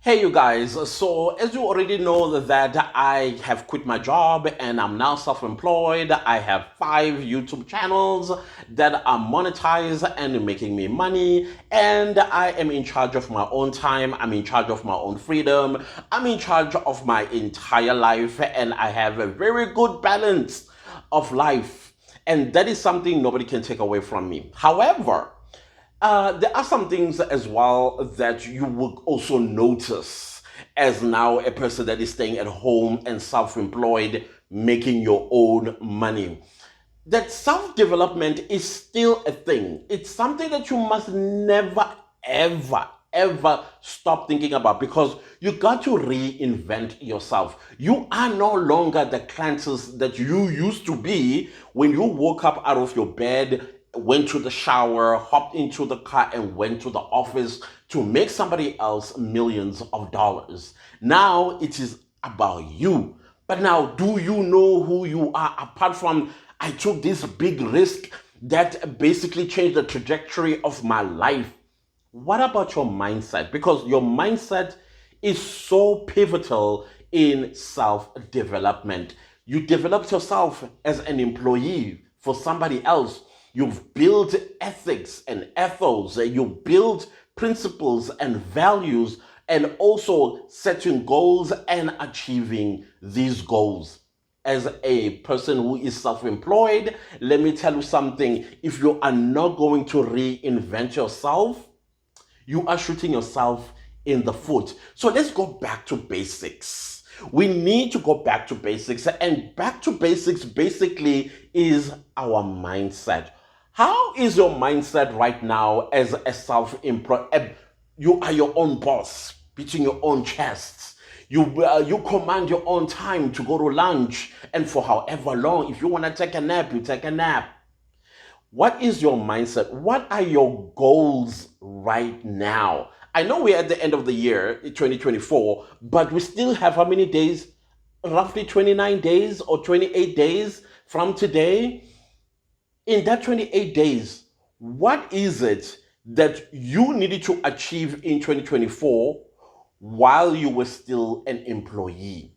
Hey you guys, so as you already know that I have quit my job and I'm now self-employed. I have 5 YouTube channels that are monetized and making me money, and I am in charge of my own time. I'm in charge of my own freedom. I'm in charge of my entire life, and I have a very good balance of life. And that is something nobody can take away from me. However, there are some things as well that you will also notice as now a person that is staying at home and self employed, making your own money. That self development is still a thing. It's something that you must never, ever stop thinking about, because you got to reinvent yourself. You are no longer the Clancis that you used to be when you woke up out of your bed, went to the shower, hopped into the car, and went to the office to make somebody else millions of dollars. Now it is about you. But now, do you know who you are apart from I took this big risk that basically changed the trajectory of my life? What about your mindset? Because your mindset is so pivotal in self development. You developed yourself as an employee for somebody else. You've built ethics and ethos, you build principles and values, and also setting goals and achieving these goals. As a person who is self employed, let me tell you something. If you are not going to reinvent yourself, you are shooting yourself in the foot. So let's go back to basics. We need to go back to basics, and back to basics basically is our mindset. How is your mindset right now as a self-employed? You are your own boss, beating your own chest. You command your own time to go to lunch, and for however long, if you want to take a nap, you take a nap. What is your mindset? What are your goals right now? I know we're at the end of the year, 2024, but we still have how many days? Roughly 29 days or 28 days from today. In that 28 days, what is it that you needed to achieve in 2024 while you were still an employee?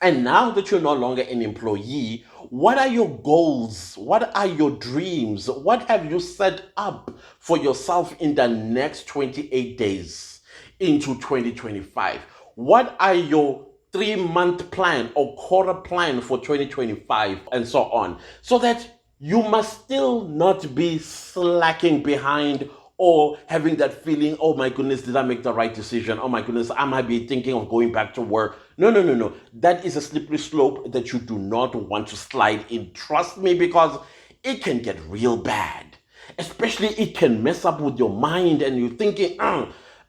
And now that you're no longer an employee, what are your goals? What are your dreams? What have you set up for yourself in the next 28 days into 2025? What are your 3 month plan or quarter plan for 2025 and so on? So that you must still not be slacking behind or having that feeling, oh my goodness, did I make the right decision? Oh my goodness, I might be thinking of going back to work. No, no, no, no. That is a slippery slope that you do not want to slide in. Trust me, because it can get real bad. Especially it can mess up with your mind and you're thinking,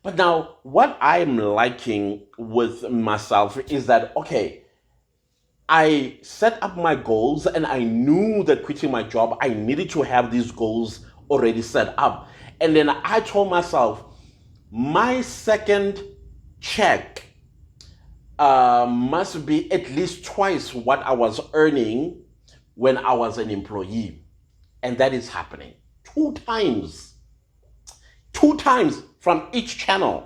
But now, what I'm liking with myself is that, okay, I set up my goals and I knew that quitting my job, I needed to have these goals already set up. And then I told myself, my second check must be at least twice what I was earning when I was an employee. And that is happening 2 times, 2 times from each channel.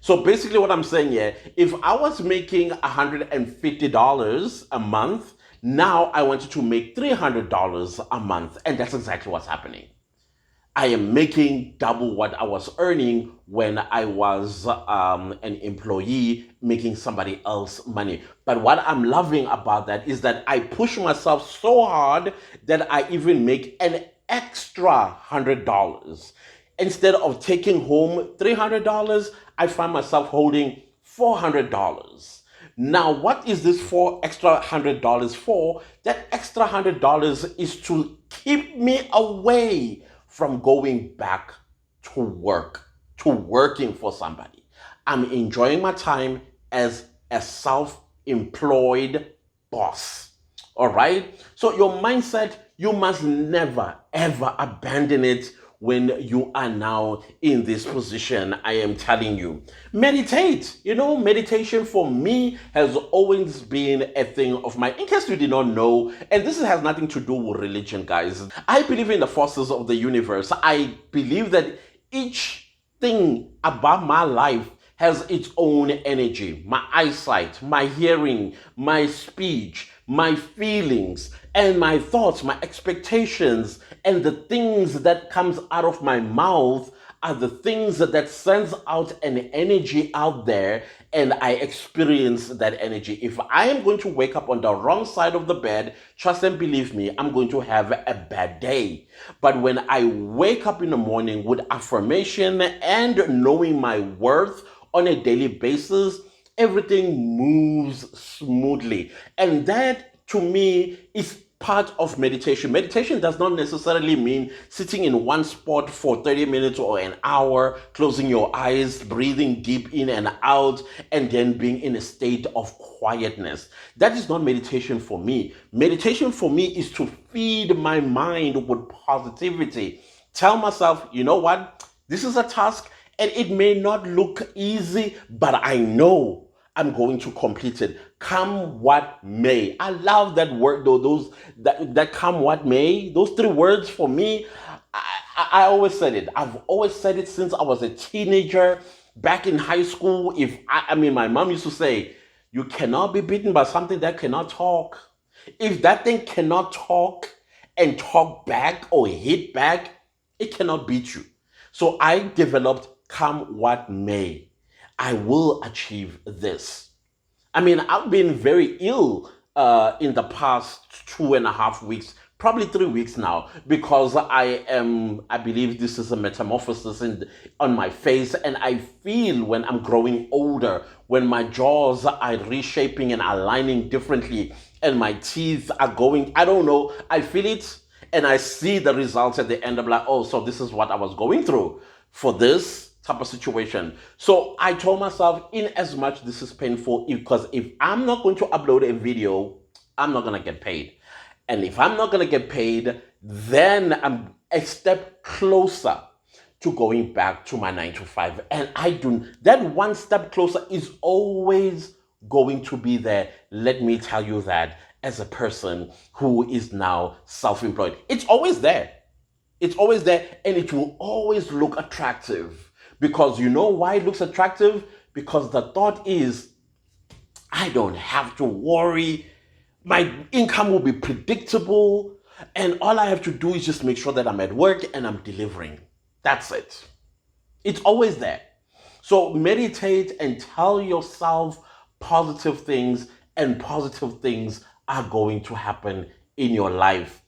So basically, what I'm saying here, if I was making $150 a month, now I wanted to make $300 a month. And that's exactly what's happening. I am making double what I was earning when I was an employee making somebody else money. But what I'm loving about that is that I push myself so hard that I even make an extra $100. Instead of taking home $300, I find myself holding $400. Now, what is this for extra $100 for? That extra $100 is to keep me away from going back to work, to working for somebody. I'm enjoying my time as a self employed boss. All right? So, your mindset, you must never, ever abandon it when you are now in this position. I am telling you, meditate. Meditation for me has always been a thing of mine. In case you did not know, and this has nothing to do with religion, guys, I believe in the forces of the universe. I believe that each thing about my life has its own energy. My eyesight, my hearing, my speech, my feelings, and my thoughts, my expectations, and the things that comes out of my mouth are the things that sends out an energy out there, and I experience that energy. If I am going to wake up on the wrong side of the bed, trust and believe me, I'm going to have a bad day. But when I wake up in the morning with affirmation and knowing my worth on a daily basis, everything moves smoothly. And that to me is part of meditation. Meditation does not necessarily mean sitting in one spot for 30 minutes or an hour, closing your eyes, breathing deep in and out, and then being in a state of quietness. That is not meditation for me. Meditation for me is to feed my mind with positivity. Tell myself, you know what? This is a task and it may not look easy, but I know I'm going to complete it, come what may. I love that word, though. That come what may. Those three words for me, I always said it. I've always said it since I was a teenager. Back in high school, my mom used to say, "You cannot be beaten by something that cannot talk." If that thing cannot talk and talk back or hit back, it cannot beat you. So I developed come what may. I will achieve this. I've been very ill in the past 2.5 weeks, probably 3 weeks now, because I believe this is a metamorphosis on my face, and I feel when I'm growing older, when my jaws are reshaping and aligning differently, and my teeth are going, I don't know, I feel it, and I see the results at the end. I'm like, oh, so this is what I was going through for this type of situation. So I told myself, in as much this is painful, because if I'm not going to upload a video, I'm not going to get paid. And if I'm not going to get paid, then I'm a step closer to going back to my 9 to 5. And that one step closer is always going to be there. Let me tell you that as a person who is now self-employed. It's always there. It's always there, and it will always look attractive. Because you know why it looks attractive? Because the thought is, I don't have to worry. My income will be predictable, and all I have to do is just make sure that I'm at work and I'm delivering. That's it. It's always there. So meditate and tell yourself positive things, and positive things are going to happen in your life.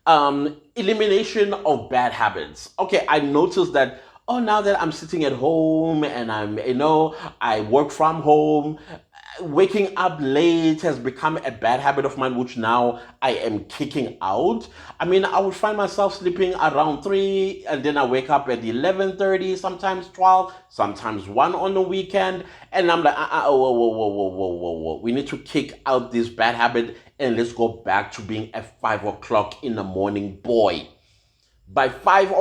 Elimination of bad habits. Okay, I noticed that, oh, now that I'm sitting at home and I work from home, waking up late has become a bad habit of mine, which now I am kicking out. I would find myself sleeping around 3, and then I wake up at 11:30, sometimes 12, sometimes 1 on the weekend, and I'm like, whoa, whoa, whoa, whoa, whoa, whoa, whoa. We need to kick out this bad habit, and let's go back to being a 5 o'clock in the morning boy. By 5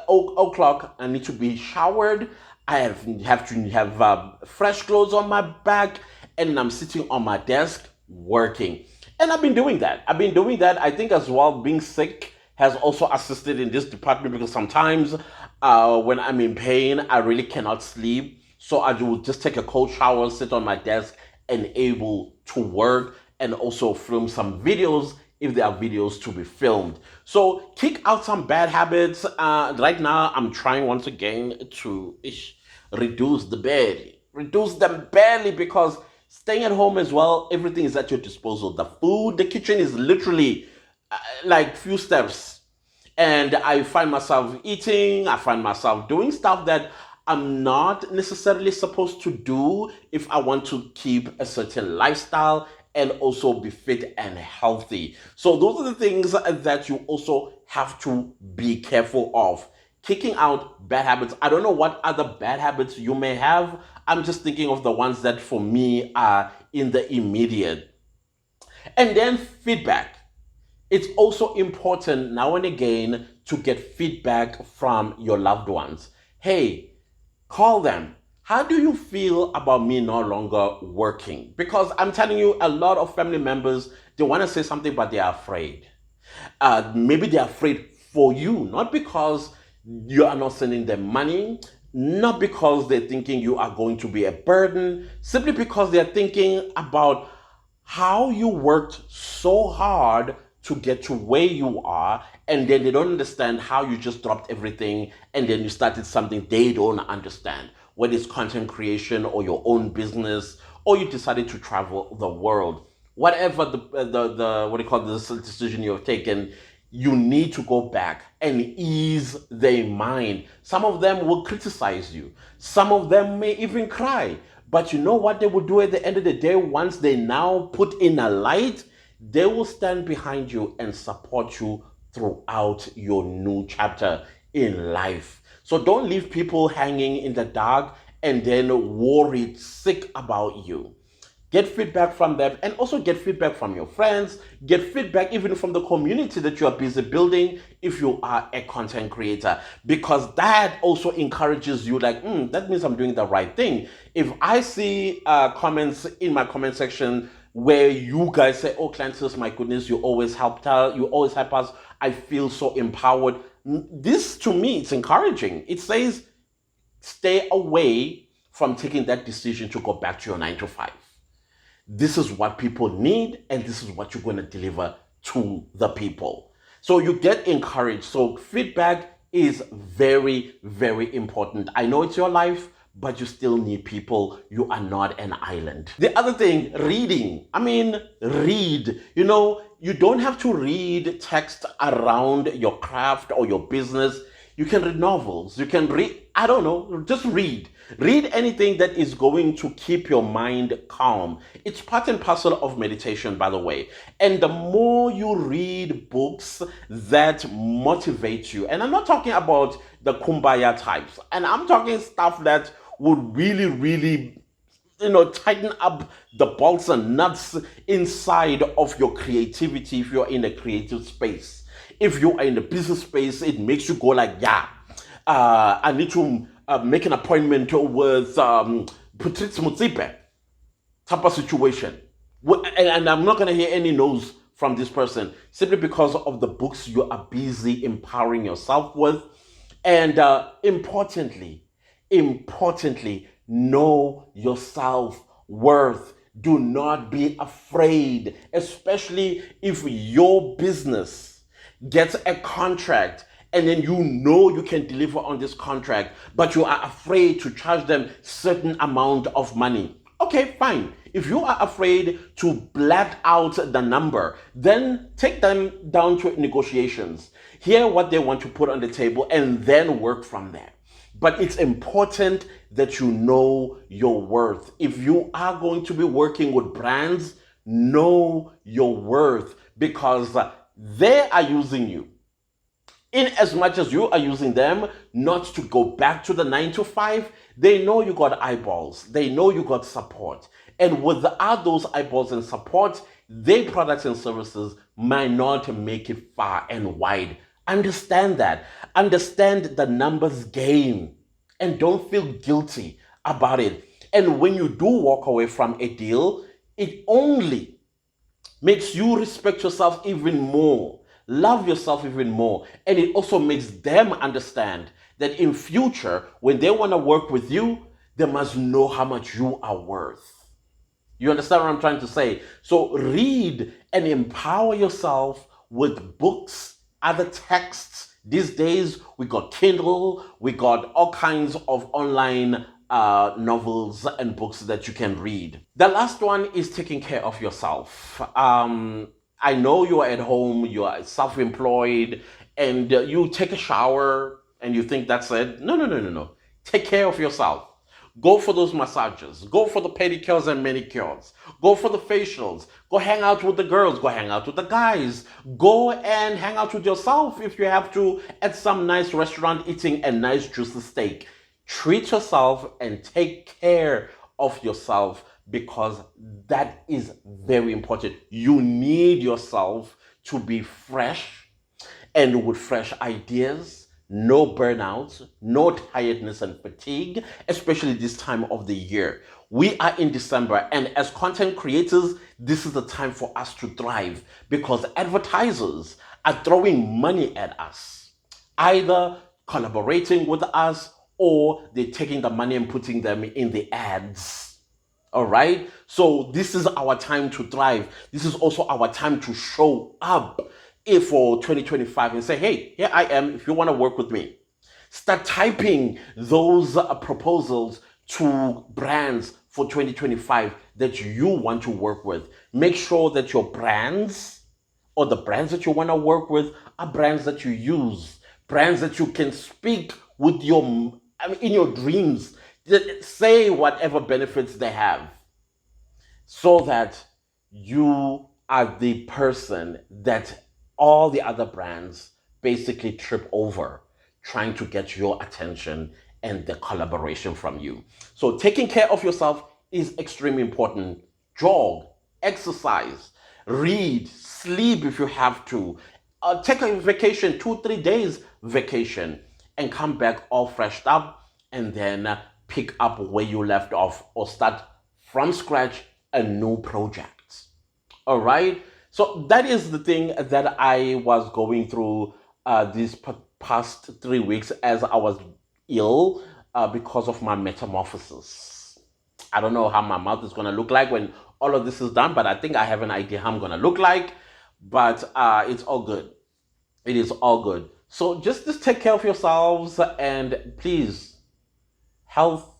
o'clock, I need to be showered. I have to have fresh clothes on my back, and I'm sitting on my desk working. And I've been doing that. I think as well, being sick has also assisted in this department, because sometimes when I'm in pain, I really cannot sleep. So I will just take a cold shower, sit on my desk, and able to work, and also film some videos if there are videos to be filmed. So kick out some bad habits. Right now, I'm trying once again to reduce them barely, because staying at home as well, everything is at your disposal. The kitchen is literally like few steps. And I find myself eating, I find myself doing stuff that I'm not necessarily supposed to do if I want to keep a certain lifestyle and also be fit and healthy. So those are the things that you also have to be careful of. Kicking out bad habits. I don't know what other bad habits you may have. I'm just thinking of the ones that for me are in the immediate. And then feedback. It's also important now and again to get feedback from your loved ones. Hey, call them. How do you feel about me no longer working? Because I'm telling you, a lot of family members, they want to say something, but they are afraid. Maybe they're afraid for you, not because you are not sending them money, not because they're thinking you are going to be a burden, simply because they're thinking about how you worked so hard to get to where you are, and then they don't understand how you just dropped everything and then you started something they don't understand, whether it's content creation or your own business, or you decided to travel the world. Whatever the what do you call this decision you have taken, you need to go back and ease their mind. Some of them will criticize you. Some of them may even cry. But you know what they will do at the end of the day once they now put in a light? They will stand behind you and support you throughout your new chapter in life. So don't leave people hanging in the dark and then worried, sick about you. Get feedback from them, and also get feedback from your friends. Get feedback even from the community that you are busy building if you are a content creator, because that also encourages you, like, that means I'm doing the right thing. If I see comments in my comment section where you guys say, oh, Clancy, my goodness, you always help us, I feel so empowered. This, to me, it's encouraging. It says stay away from taking that decision to go back to your 9 to 5. This is what people need, and this is what you're going to deliver to the people. So you get encouraged. So feedback is very, very important. I know it's your life, but you still need people. You are not an island. The other thing, reading. Read. You don't have to read text around your craft or your business. You can read novels. You can read, I don't know, just read. Read anything that is going to keep your mind calm. It's part and parcel of meditation, by the way. And the more you read books that motivate you, and I'm not talking about the kumbaya types, and I'm talking stuff that would really, really tighten up the bolts and nuts inside of your creativity if you're in a creative space. If you are in the business space, it makes you go like, I need to make an appointment with Patrice Mutsipe type of situation. And I'm not going to hear any no's from this person simply because of the books you are busy empowering yourself with. And importantly, know your self-worth. Do not be afraid, especially if your business gets a contract and then you can deliver on this contract, but you are afraid to charge them certain amount of money. Okay, fine. If you are afraid to blat out the number, then take them down to negotiations. Hear what they want to put on the table and then work from there. But it's important that you know your worth. If you are going to be working with brands, know your worth, because they are using you. In as much as you are using them not to go back to the 9 to 5, they know you got eyeballs. They know you got support. And without those eyeballs and support, their products and services might not make it far and wide. Understand that. Understand the numbers game. And don't feel guilty about it. And when you do walk away from a deal, it only makes you respect yourself even more, love yourself even more, and it also makes them understand that in future, when they want to work with you, they must know how much you are worth. You understand what I'm trying to say? So read and empower yourself with books, other texts. These days, we got Kindle, we got all kinds of online novels and books that you can read. The last one is taking care of yourself. I know you are at home, you are self-employed, and you take a shower and you think that's it. No. Take care of yourself. Go for those massages. Go for the pedicures and manicures. Go for the facials. Go hang out with the girls. Go hang out with the guys. Go and hang out with yourself if you have to at some nice restaurant eating a nice juicy steak. Treat yourself and take care of yourself, because that is very important. You need yourself to be fresh and with fresh ideas, no burnouts, no tiredness and fatigue, especially this time of the year. We are in December, and as content creators, this is the time for us to thrive, because advertisers are throwing money at us, either collaborating with us or they're taking the money and putting them in the ads. All right. So this is our time to thrive. This is also our time to show up for 2025 and say, hey, here I am. If you want to work with me, start typing those proposals to brands for 2025 that you want to work with. Make sure that your brands or the brands that you want to work with are brands that you use, brands that you can speak with in your dreams. Say whatever benefits they have so that you are the person that all the other brands basically trip over trying to get your attention and the collaboration from you. So taking care of yourself is extremely important. Jog, exercise, read, sleep if you have to. Take a vacation, 2-3 days vacation, and come back all freshed up, and then pick up where you left off or start from scratch a new project. All right. So that is the thing that I was going through these past 3 weeks as I was ill because of my metamorphosis. I don't know how my mouth is going to look like when all of this is done, but I think I have an idea how I'm going to look like. But it's all good. It is all good. So just take care of yourselves, and please, health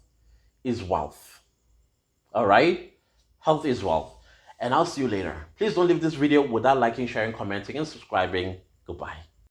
is wealth. All right? Health is wealth. And I'll see you later. Please don't leave this video without liking, sharing, commenting, and subscribing. Goodbye.